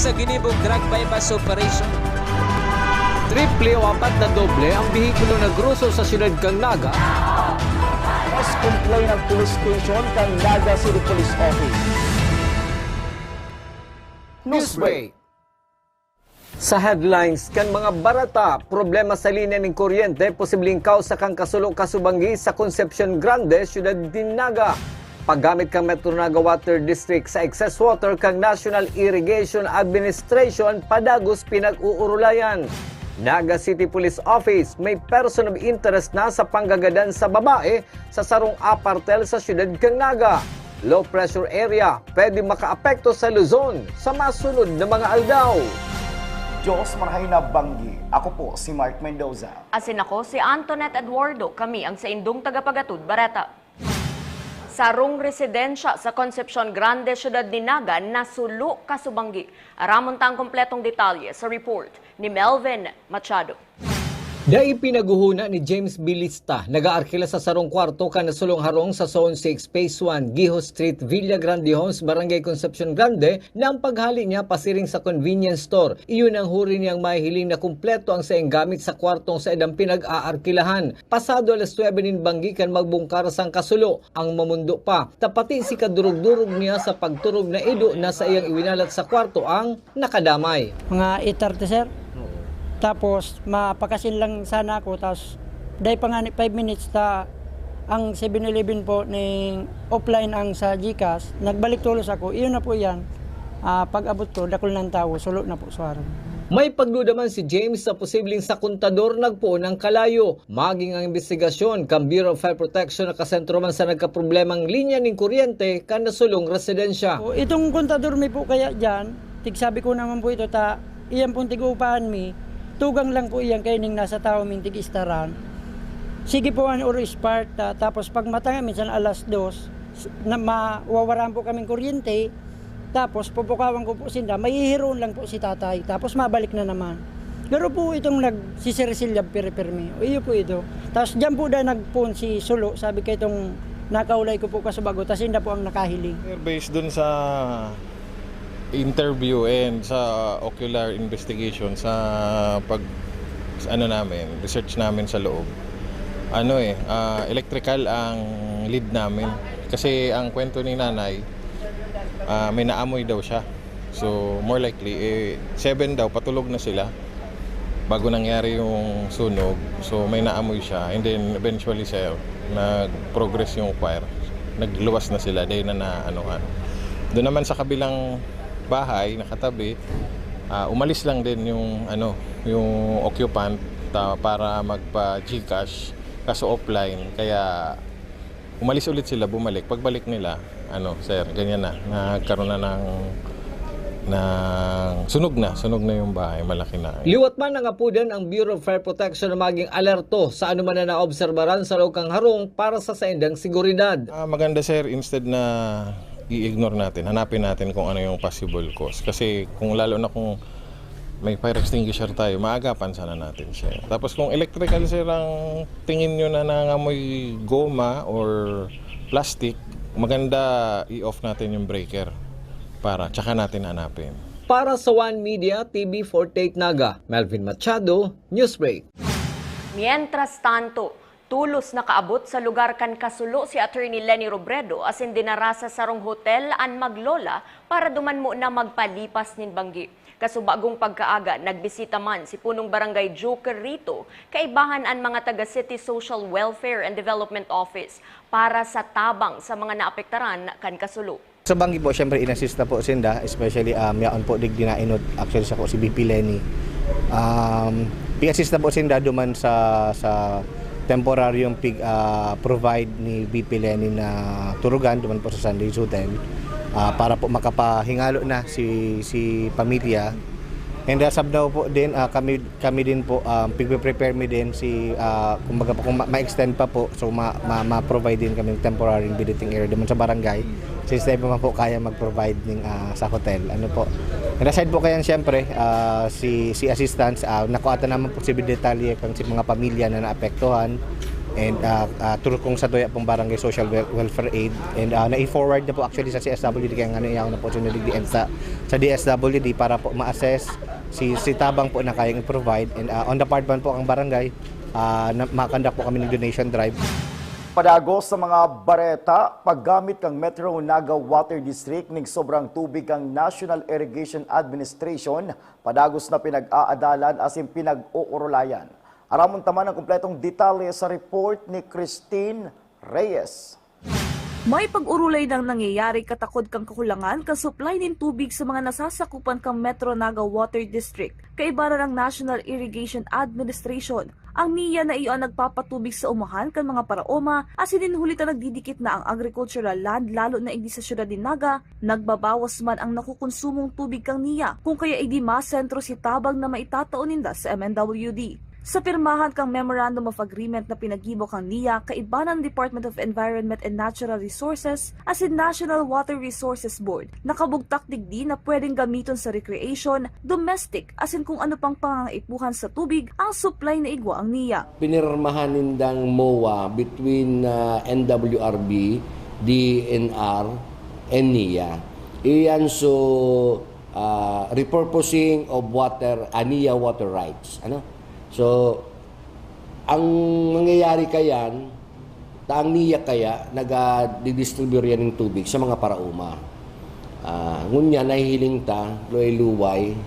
sa ginibog drug bypass operation. Triple o apat na doble ang bihikulo na gruso sa siyudad kang Naga. Mas complain ng police station kang Naga City Police Office. Newsbreak. Sa headlines, kan mga barata, problema sa linya ng kuryente, posibleng kausa kang kasulo kasubanggi sa Concepcion Grande, siyudad din Naga. Paggamit kang Metro Naga Water District sa excess water kang National Irrigation Administration, padagos pinag-uurulayan. Naga City Police Office may person of interest na sa panggagadan sa babae sa sarong apartel sa siyudad kang Naga. Low pressure area, pwede makaapekto sa Luzon sa masunod na mga aldaw. Diyos marahay na banggi. Ako po si Mark Mendoza. Asin ako si Antoinette Eduardo, kami ang sa indong tagapagatud Barata. Sarong residensya sa Concepcion Grande, siyudad ni Naga, nasulo kasubanggi. Aramon tang kompletong detalye sa report ni Melvin Machado. Dai pinaguhuna ni James Bilista, nag-aarkila sa sarong kwarto ka nasulong harong sa Zone 6 Phase 1, Giho Street, Villa Grande Homes, Barangay Concepcion Grande, na ang paghali niya pasiring sa convenience store. Iyon ang huri niyang mahihiling na kumpleto ang saing gamit sa kwartong sa edang pinag-aarkilahan. Pasado alas 9 nin banggikan magbungkar sang kasulo, ang mamundo pa. Tapati si kadurog-durog niya sa pagturog na ido na sa iyang iwinalat sa kwarto ang nakadamay. Mga 8:30 sir. Tapos mapakasin lang sana ako, tapos dahil pa nga 5 minutes ta ang 7-Eleven po ning offline ang sa GCash, nagbalik tulos ako, iyon na po yan. Pag abot ko, dakol ng tao, sulo na po suwaran. May pagduda man si James sa posibleng sakuntador nagpo ng kalayo. Maging ang investigasyon kang Bureau of Fire Protection na kasentro man sa nagkaproblemang linya ng kuryente kan nasulong residensya. So, itong kontador mi po kaya dyan, tigsabi ko naman po ito, iyan pong tigupahan mi, tugang lang po iyan kayo ning nasa tao mintig istaran. Sige po ang oras part, tapos pag matanga minsan alas 2, na mawawaran po kaming kuryente, tapos pupukawan ko po sinda, mahihiroon lang po si tatay, tapos mabalik na naman. Pero po itong nagsisirisilyab piri-pirmi, iyo po ito. Tapos dyan po dahil nagpun si Sulo, sabi kayo itong nakaulay ko po kasubago, tapos hindi po ang nakahiling. Based dun sa interview and sa ocular investigation sa research namin sa loob, electrical ang lead namin kasi ang kwento ni nanay, may naamoy daw siya, so more likely 7 daw patulog na sila bago nangyari yung sunog, so may naamoy siya, and then eventually nag-progress yung fire, nagluwas na sila dahil doon naman sa kabilang bahay nakatabi, umalis lang din yung occupant para magpa-GCash kaso offline, kaya umalis ulit sila, bumalik. Pagbalik nila, ganyan na, nagkaroon na ng sunog na yung bahay, malaki na. Liwat man ang apudan ang Bureau of Fire Protection na maging alerto sa anuman na naobserbaran sa lokang harong para sa saindang seguridad. Maganda sir, instead na i-ignore natin, hanapin natin kung ano yung possible cause. Kasi lalo na kung may fire extinguisher tayo, maagapan sana natin siya. Tapos kung electrical sir ang tingin nyo na nangamoy goma or plastic, maganda i-off natin yung breaker tsaka natin hanapin. Para sa One Media TV 48 Naga, Melvin Machado, Newsbreak. Mientras tanto, tulos nakaabot sa lugar kan kasulo si Attorney Lenny Robredo asin dinara sa sarong hotel an Maglola para dumanmo na magpalipas nin banggi. Kasubagong pagkaaga, nagbisita man si punong barangay Joker rito, kaibahan an mga taga City Social Welfare and Development Office para sa tabang sa mga naapektaran kan kasulo. Sa banggi po, syempre inassist na po sinda, especially yaon po dig dinainod, actually sa ko si BP Lenny. I-assist na po sinda duman sa temporaryong provide ni BP Lenny na turugan duman po sa Sundays Hotel para po makapahingalo na si pamilya. And sabdaw po din kami din po prepare mi din kumbaga kung ma-extend pa po, so ma-provide din kami temporary visiting area duman sa barangay since tayo pa po kaya mag-provide ng sa hotel. And aside po kayan siyempre si assistants nakuha naman po si detalye kang si mga pamilya na naapektuhan, and turok kong sa doya pong barangay social welfare aid, and na-forward na po actually sa CSWD, kaya nga na po sinunod sa DSWD para po ma-assess si tabang po na kayang i-provide, and on the part man po ang barangay, makandak po kami ng donation drive. Padagos sa mga bareta, paggamit ng Metro Naga Water District ning sobrang tubig ang National Irrigation Administration, padagos na pinag-aadalan asin pinag-uurulayan. Aramon taman ang kumpletong detalye sa report ni Christine Reyes. May pag-urulay ng nangyayari katakod kang kakulangan ka supply ng tubig sa mga nasasakupan kang Metro Naga Water District. Kaibara ng National Irrigation Administration. Ang NIA na iyon nagpapatubig sa umahan kan mga paraoma as ininhulitan nagdidikit na ang agricultural land lalo na igdi sa syudad ni Naga, nagbabawas man ang nakukonsumong tubig kang NIA kung kaya igdi masentro si tabang na maitatauninda sa MNWD. Sa pirmahan kang Memorandum of Agreement na pinagibo kang NIA, kaibanan ng Department of Environment and Natural Resources as in National Water Resources Board, nakabugtak digdi na pwedeng gamiton sa recreation, domestic, as in kung ano pang pangangaipuhan sa tubig ang supply na igwa ang NIA. Pinirmahan nindang MOA between NWRB, DNR, and NIA. Iyan repurposing of water, NIA water rights. So, ang mangyayari kayan, ang NIA kaya, nag-distribute yan ng tubig sa mga parauma. Ngunya, nahihiling ta, luway,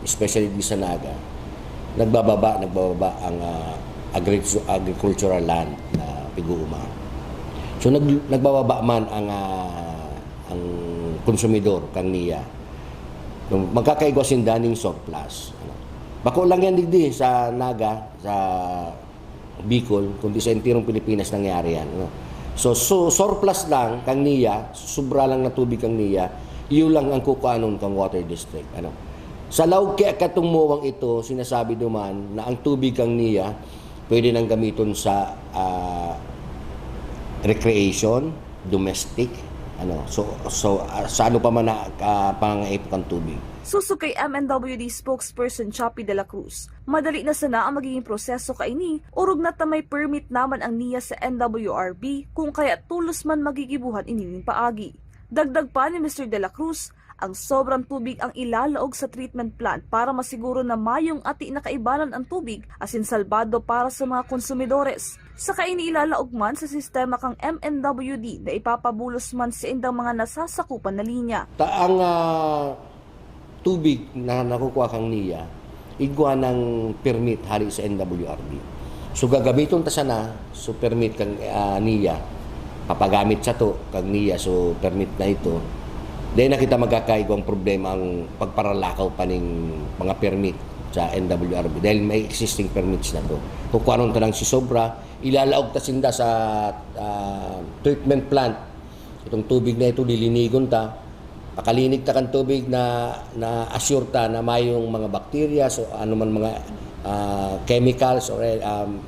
especially di sa Naga, nagbababa ang agricultural land na piguuma. So, nagbababa man ang konsumidor, kang NIA. Magkakaigwasin daning surplus. Bako lang yan digdi sa Naga, sa Bicol, kundi sa entirong Pilipinas nangyari yan. So surplus lang kang NIA, sobra lang na tubig kang NIA, iyo lang ang kukuanon kang water district. Sa laog kaya katumuwang ito, sinasabi duman na ang tubig kang NIA pwede nang gamiton sa recreation, domestic, sa ano pa man na pangangaip kang tubig. Susukay MNWD spokesperson Chappy de la Cruz. Madali na sana ang magiging proseso kaini, urog na tamay permit naman ang NIA sa NWRB kung kaya tulos man magigibuhan inining paagi. Dagdag pa ni Mr. de la Cruz, ang sobrang tubig ang ilalaog sa treatment plant para masiguro na mayong ati na kaibanan ang tubig asin salbado para sa mga konsumidores. Saka iniilalaog man sa sistema kang MNWD na ipapabulos man sa indang mga nasasakupan na linya. Ang tubig na nakukuha kang NIA, igwa ng permit hari sa NWRB. So gagamiton ta sana, so permit kang NIA, papagamit sa to kang NIA, so permit na ito. Dahil na kita magkakaigwang problema ang pagparalakaw pa ng mga permit sa NWRB dahil may existing permits na to. Kung ano ta lang si sobra, ilalaog ta sinda sa treatment plant. Itong tubig na ito, lilinigon ta, pakalinig ta kan tubig na assure ta na mayong mga bacteria, so ano man mga chemicals or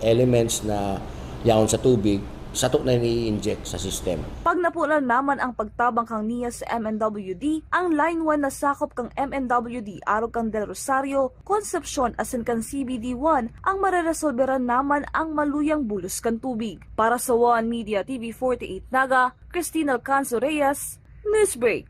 elements na yaon sa tubig, sato na i-inject sa system. Pag napunan naman ang pagtabang kang NIA sa MNWD, ang Line 1 na sakop kang MNWD araw kang Del Rosario, Concepcion asin kang CBD1 ang mareresolberan naman ang maluyang bulos kan tubig. Para sa One Media TV 48 Naga, Christine Alcanzo Reyes, Newsbreak.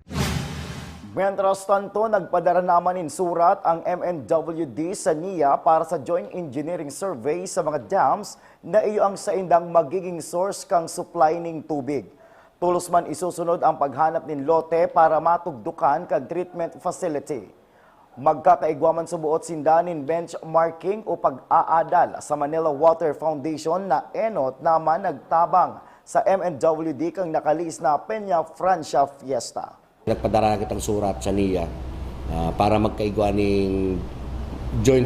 Mientras tanto, nagpadara naman in surat ang MNWD sa NIA para sa Joint Engineering Survey sa mga dams na iyo ang sa indang magiging source kang supply ning tubig. Tulos man isusunod ang paghanap nin lote para matugdukan kag treatment facility. Magkakaigwaman subuot sindanin benchmarking o pag-aadal sa Manila Water Foundation na enot naman nagtabang sa MNWD kang nakalis na Peña Francia Fiesta. Nagpadara na kitang surat sa NIA para magkaigwa ng joint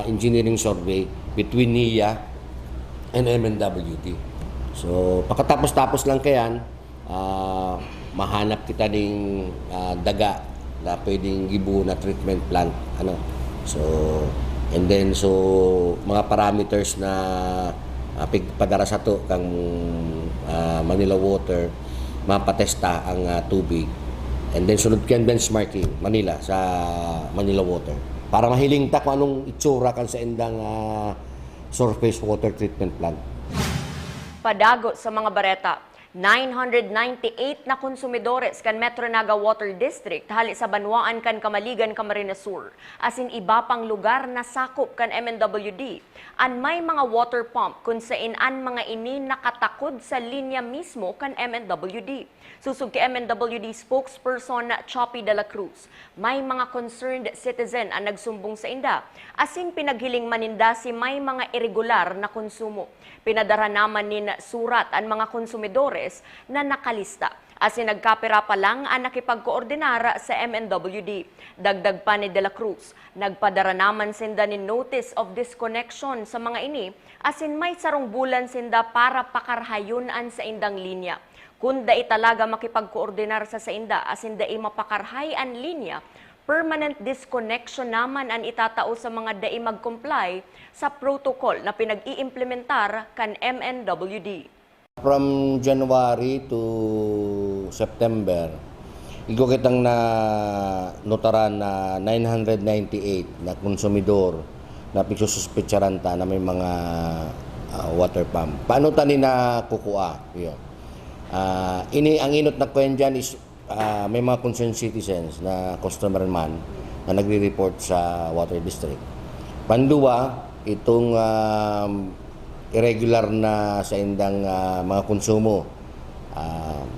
engineering survey between NIA and MNWD. So, pagkatapos-tapos lang kayan, mahanap kita ng daga na pwedeng gibu na treatment plant. So, and then, mga parameters na padara sa to kang Manila Water, mapatesta ang tubig. And then sunod kan benchmarking Manila sa Manila Water para mahiling ta kung anong itsura kan sa indang surface water treatment plant. Padagot sa mga bareta. 998 na konsumidores kan Metro Naga Water District hali sa Banwaan kan Kamaligan, Camarines Sur. Asin iba pang lugar na sakop kan MNWD. An may mga water pump kung saan an mga ini nakatakod sa linya mismo kan MNWD. Susug kay MNWD spokesperson Choppy de la Cruz, may mga concerned citizen ang nagsumbong sa inda. Asin pinaghiling maninda si may mga irregular na konsumo. Pinadara naman nin surat ang mga konsumidores na nakalista. Asin nagkapira pa lang ang nakipagkoordinara sa MNWD. Dagdag pa ni De La Cruz, nagpadara naman sinda ni notice of disconnection sa mga ini, asin may sarong bulan sinda para pakarhayunan sa indang linya. Kung dai talaga makipagkoordinar sa inda, asin dai mapakarhay ang linya, permanent disconnection naman ang itatao sa mga dai mag-comply sa protocol na pinag-iimplementar kan MNWD. From January to September, igo kitang na notaran na 998 na konsumidor na pigsususpetsaranta na may mga water pump. Paano tani na kukuha? Ang inot na kwen dyan is may mga concerned citizens na customer man na nagre-report sa water district. Panduwa, itong irregular na sa indang mga konsumo.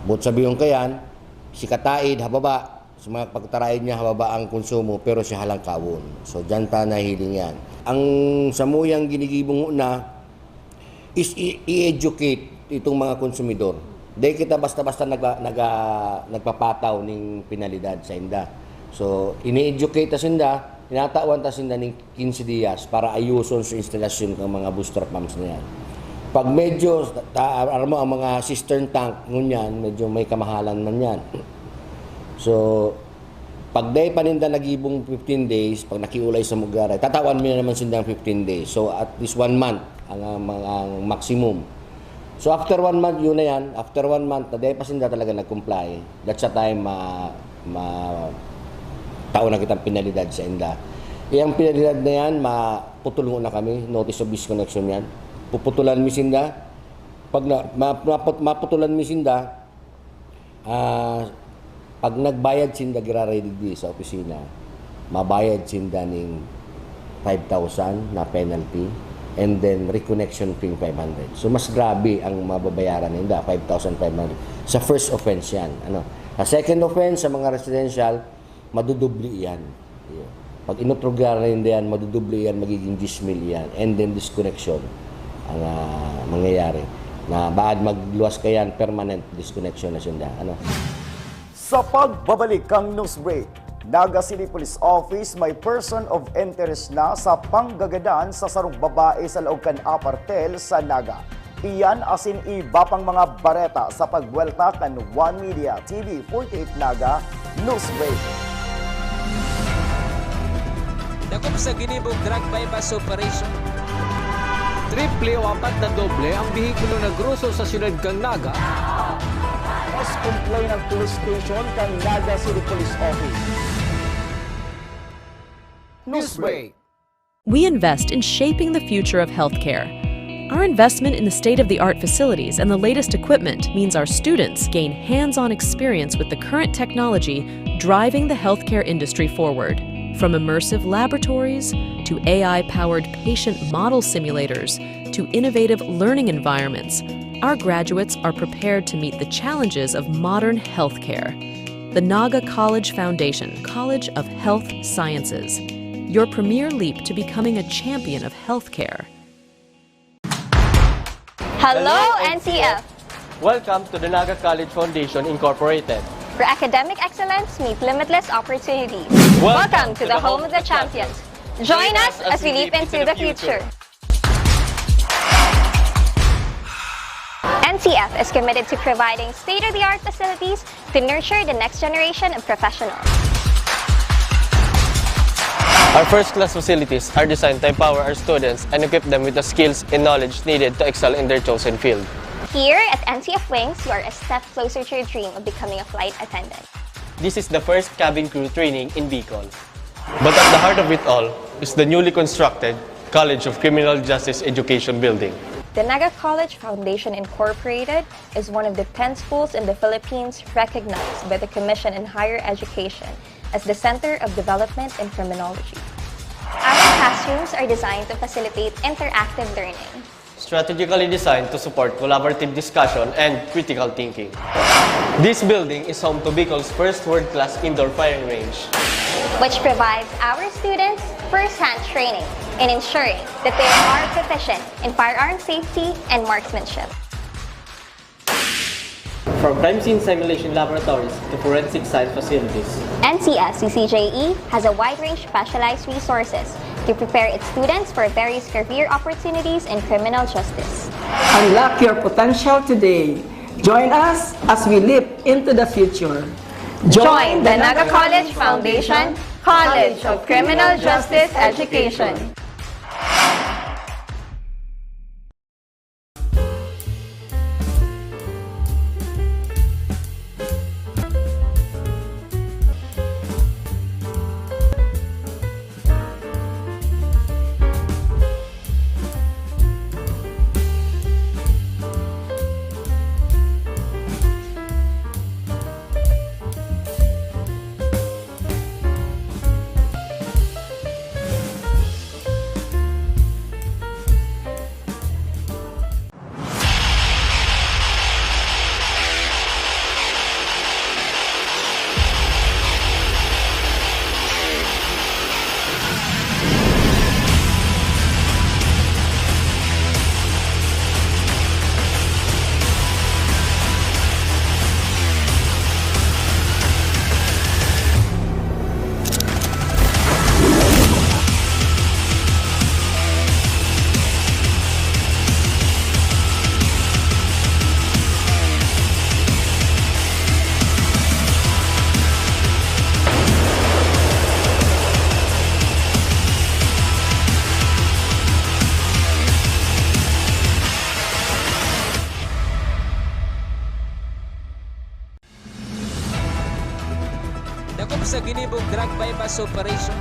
But sabihin kayan, si kataid hababa, sa mga pagtaraid niya hababa ang konsumo pero siya halang kawon. So dyan ta nahiling yan. Ang samuyang ginigibong na is i-educate itong mga konsumidor. Dahil kita basta-basta nagpapataw ng penalidad sa inda. So ini-educate ta sinda, tinatawan ta sinda ng 15 dias para ayuson sa instalasyon ng mga booster pumps na yan. Pag medyo, ang mga cistern tank ngunyan, medyo may kamahalan man yan. So, pag day paninda nagibong 15 days, pag nakiulay sa lugar, tatawan mo na naman sinda 15 days. So, at least 1 month ang maximum. So, after 1 month, yun na yan. After 1 month, day pa sinda talaga nag-comply. That's the time tao na kitang penalidad sa inda. Iyang penalidad na yan, maputulungan na kami, notice of disconnection yan. Puputulan mi sinda. Pag maputulan mi sinda, pag nagbayad sinda giraredy sa opisina, mabayad sinda ng 5,000 na penalty and then reconnection fee 500. So mas grabe ang mababayaran nila, 5,500. Sa first offense yan. Sa second offense, sa mga residential, madudubli yan. Pag inutrogar na yan, madudubli yan, magiging 10,000 yan. And then disconnection ang mangyayari. Na baad magluwas kayan, permanent disconnection na sinda. Sa pagbabalik kang news break, Naga City Police Office may person of interest na sa panggagadan sa sarong babae sa Laogan Apartel sa Naga. Iyan asin iba pang mga bareta sa pagwelta kan One Media TV 48 Naga News Break. Dakop sa ginibog drug bypass operation. Triple o 4 na doble ang bihikulo na gruso sa siyudad kang Naga. Mas complain ng police station kang Naga City Police Office. News Break. We invest in shaping the future of healthcare. Our investment in the state-of-the-art facilities and the latest equipment means our students gain hands-on experience with the current technology driving the healthcare industry forward. From immersive laboratories to AI-powered patient model simulators to innovative learning environments, our graduates are prepared to meet the challenges of modern healthcare. The Naga College Foundation, College of Health Sciences, your premier leap to becoming a champion of healthcare. Hello, NCF! Welcome to the Naga College Foundation Incorporated. For academic excellence, meet limitless opportunities. Welcome to the home of the champions. Join us as we leap into the future. NCF is committed to providing state-of-the-art facilities to nurture the next generation of professionals. Our first-class facilities are designed to empower our students and equip them with the skills and knowledge needed to excel in their chosen field. Here at NCF Wings, you are a step closer to your dream of becoming a flight attendant. This is the first cabin crew training in Bicol. But at the heart of it all is the newly constructed College of Criminal Justice Education building. The Naga College Foundation Incorporated is one of the 10 schools in the Philippines recognized by the Commission in Higher Education as the Center of Development in Criminology. Our classrooms are designed to facilitate interactive learning, Strategically designed to support collaborative discussion and critical thinking. This building is home to Bicol's first world-class indoor firing range, which provides our students first-hand training in ensuring that they are proficient in firearm safety and marksmanship. from crime scene simulation laboratories to forensic science facilities. NCS CCJE has a wide range of specialized resources to prepare its students for various career opportunities in criminal justice. Unlock your potential today. Join us as we leap into the future. Join the Naga College Foundation College of Criminal Justice Education. Dakop sa ginibog drug bypass operation.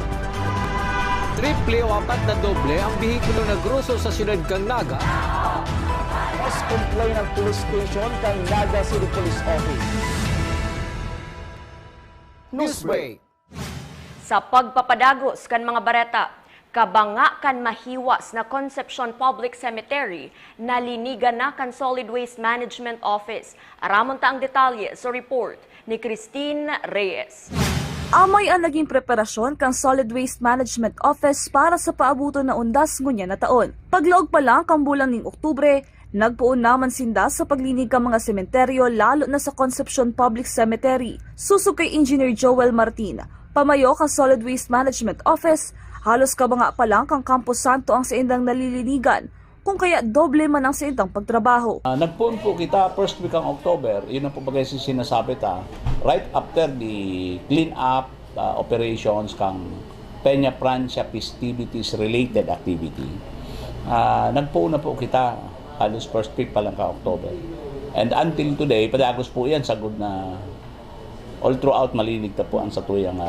Triple o apat na doble ang bihikulo na gruso sa siyudad kang Naga. Mas complain ng police station kang Naga City Police Office. Newsbreak. Sa pagpapadagos kan mga bareta, kabanga kan mahiwas na Concepcion Public Cemetery, nalinigan na kan Solid Waste Management Office. Aramon ta ang detalye sa report ni Christine Reyes. Amay ang naging preparasyon kang Solid Waste Management Office para sa paabuto na undas ngunya na taon. Paglaog pa lang kang bulan ning Oktubre, nagpuon naman sinda sa paglinig kang mga sementeryo lalo na sa Concepcion Public Cemetery. Susog kay Engineer Joel Martin, pamayo kang Solid Waste Management Office, halos kabanga pa lang kang Campo Santo ang saindang nalilinigan, kung kaya doble man ang saindang pagtrabaho. Nagpuon po kita first week ng October, yun ang po bagay sinasabi ta, right after the clean up operations kang Peña Francia festivities related activity. Nagpuon na po kita halos first week pa lang ka October. And until today, padagos po yan, sagod na all throughout malinig ta po ang satuyang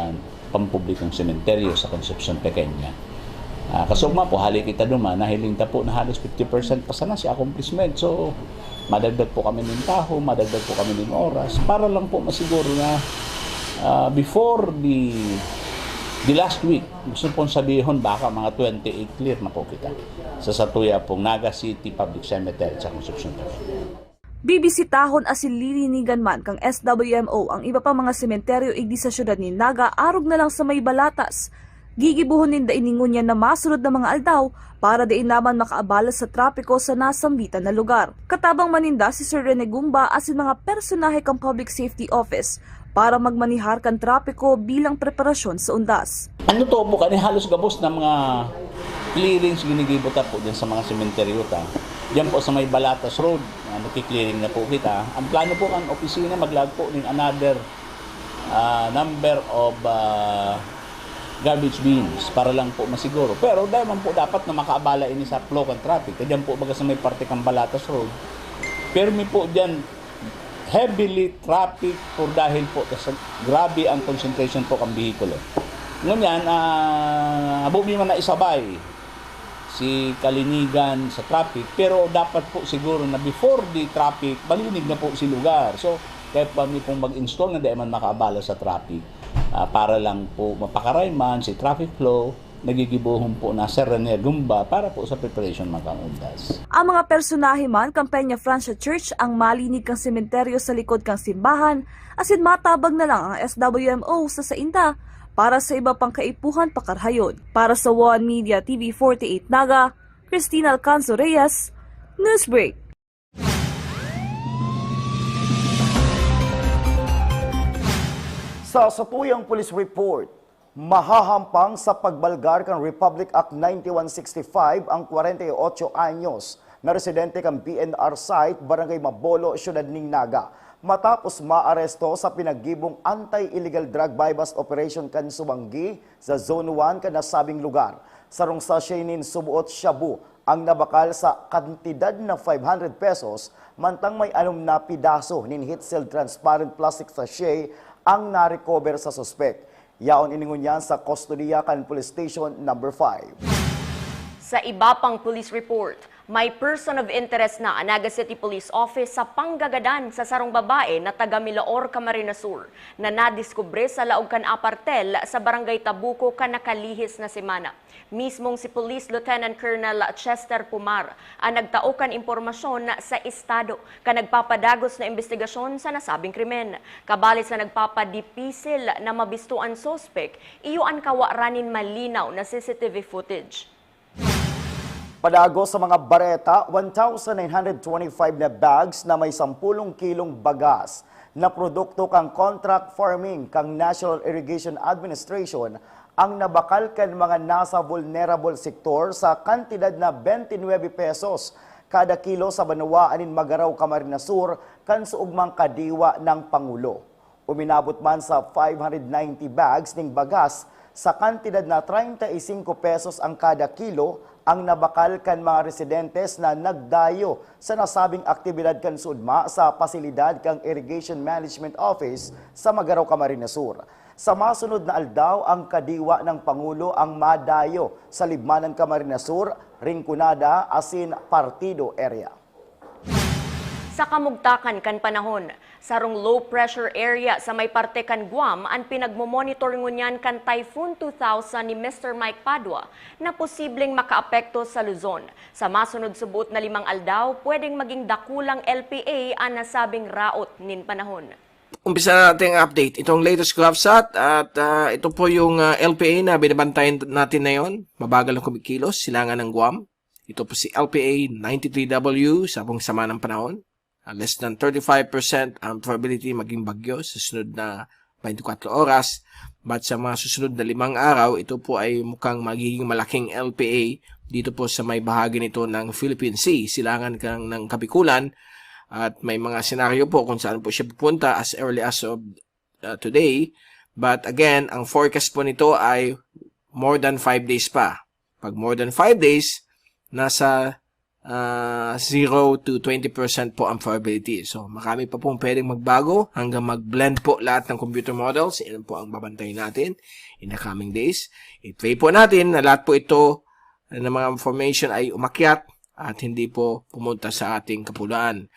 pampublikong sementeryo sa Concepcion Pequeña. Kasugma po, hali kita duman, nahiling ta po na halos 50% pa sana si accomplishment. So, madagdag po kami ng taho, madagdag po kami ng oras, para lang po masiguro na before the last week, gusto pong sabihin baka mga 28 clear na po kita sa satuya pong Naga City Public Cemetery sa Concepcion Pequeña. Bibisitahon as lilinigan man kang SWMO ang iba pa mga sementeryo igdi sa syudad ni Naga arog na lang sa may balatas. Gigibuhonin da iningunya na masunod na mga aldaw para diin naman makaabala sa trapiko sa nasambitan na lugar. Katabang maninda si Sir Rene Gumba asin mga personahe kang Public Safety Office para magmanihar kan trapiko bilang preparasyon sa undas. Ano to po kani halos gabos na mga clearings ginigibot po dyan sa mga sementeryo ta. Diyan po sa may Balatas Road, nakiklearing na po kita. Ang plano po ang opisina maglag po ng another number of garbage bins para lang po masiguro. Pero dahil man po dapat na makaabala ini sa flow ng traffic. Diyan po baga sa may parte kang Balatas Road. Permi po diyan heavily traffic po dahil po sa grabe ang concentration po ang bihikulo. Ngunyan, abubi man na isabay si kalinigan sa traffic, pero dapat po siguro na before the traffic, malinig na po si lugar. So, kaya pa may pong mag-install na di man makaabala sa traffic para lang po mapakarayman si traffic flow, nagigibuhon po na sa Rene Gumba para po sa preparation magkangundas. Ang mga personahe man, Campania Francia Church, ang malinig kang sementeryo sa likod kang simbahan, asin matabag na lang ang SWMO sa Sainda para sa iba pang kaipuhan pakarhayon. Para sa One Media TV 48 Naga, Cristina Alcanzo Reyes, Newsbreak. Sa Satuyang Police Report, mahahampang sa pagbalgar kang Republic Act 9165 ang 48 anyos na residente kang BNR site Barangay Mabolo, Syudad ning Naga matapos maaresto sa pinagibong anti-illegal drug bypass operation kan Subanggi sa Zone 1 kan nasabing lugar. Sarong sachet nin subuot shabu ang nabakal sa kantidad na 500 pesos mantang may na pidaso nin heat-sealed transparent plastic sachet ang na-recover sa suspect. Yaon iningon yan sa kustodiya kan Police Station number 5. Sa iba pang police report, may person of interest na ang Naga City Police Office sa panggagadan sa sarong babae na taga Milaor, Camarines Sur na nadiskubre sa laog kan apartel sa Barangay Tabuco kan nakalihis na semana. Mismong si Police Lieutenant Colonel Chester Pumar ang nagtao kan impormasyon sa estado kan nagpapadagos na investigasyon sa nasabing krimen. Kabali sa nagpapadipisil na mabistuan sospek, iyo ang kawaranin malinaw na CCTV footage. Padago sa mga bareta, 1,925 na bags na may 10 kilong bagas na produkto kang contract farming kang National Irrigation Administration ang nabakal kan mga nasa vulnerable sektor sa kantidad na 29 pesos kada kilo sa Banwa anin Magaraw, Camarines Sur kan suugmang kadiwa ng Pangulo. Uminabot man sa 590 bags ning bagas sa kantidad na 35 pesos ang kada kilo ang nabakal kan mga residentes na nagdayo sa nasabing aktibidad kan sudma sa pasilidad kang Irrigation Management Office sa Magaraw, Camarines Sur. Sa masunod na aldaw, ang kadiwa ng Pangulo ang madayo sa Libmanan, Camarines Sur, Rinconada, asin Partido area. Sa kamugtakan kan panahon, sarong low pressure area sa may parte kan Guam ang pinagmomonitor ngunyan kan Typhoon 2000 ni Mr. Mike Padua na posibleng makaapekto sa Luzon. Sa masunod subot na 5 aldaw, pwedeng maging dakulang LPA ang nasabing raot nin panahon. Umpisa na natin ang update. Itong latest GovSat at ito po yung LPA na binabantayan natin na yon. Mabagal ang kumikilos, silangan ng Guam. Ito po si LPA 93W sa buong sama ng panahon. Less than 35% ang probability maging bagyo sa sunod na 24 oras. But sa mga susunod na 5 araw, ito po ay mukhang magiging malaking LPA dito po sa may bahagi nito ng Philippine Sea. Silangan ng Kabikulan at may mga senaryo po kung saan po siya pupunta as early as of today. But again, ang forecast po nito ay more than 5 days pa. Pag more than 5 days, nasa 0 to 20% po ang probability. So, marami pa pong pwedeng magbago hanggang mag-blend po lahat ng computer models. Yan po ang babantayin natin in the coming days. I-pray po natin na lahat po ito ng mga information ay umakyat at hindi po pumunta sa ating kapulaan.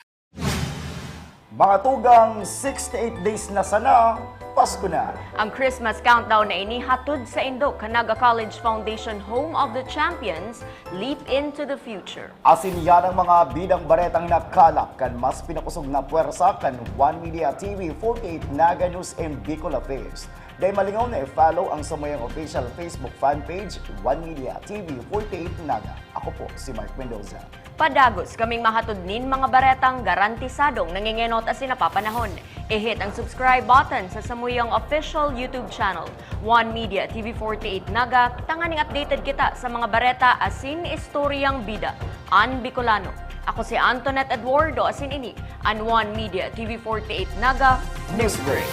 Mga tugang 6 to 8 days na sana, Pasko na. Ang Christmas countdown na inihatod sa Indo, Canaga College Foundation Home of the Champions, leap into the future. Asin yan ang mga bidang baretang nakalap kan mas pinakusog na puwersa kan One Media TV 48 Naga News and Bicol Affairs. Dahil malingaw na i-follow ang samayang official Facebook fan page One Media TV 48 Naga. Ako po si Mark Mendoza. Padagos kaming mahatod nin mga baretang garantisadong nangingenot as sinapapanahon. I-hit ang subscribe button sa samuyang official YouTube channel, One Media TV 48 Naga, tanganing updated kita sa mga bareta asin istoryang bida, an Bicolano. Ako si Antoinette Eduardo asin ini, an One Media TV 48 Naga, Newsbreak.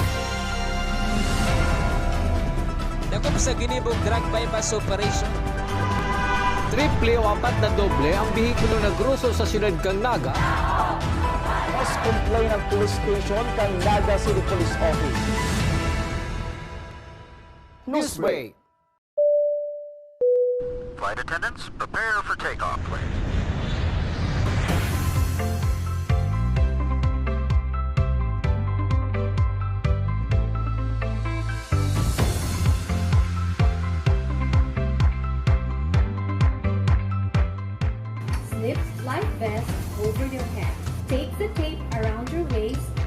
Dako sa ginibog drug bypass operation. Triple o 4 na doble ang bihikulo na gruso sa siyudad kang Naga. Mas complain ng police station kang Naga City Police Office. Newsbreak. Flight attendants, prepare for takeoff, please. Slip life vest over your head. Take the tape around your waist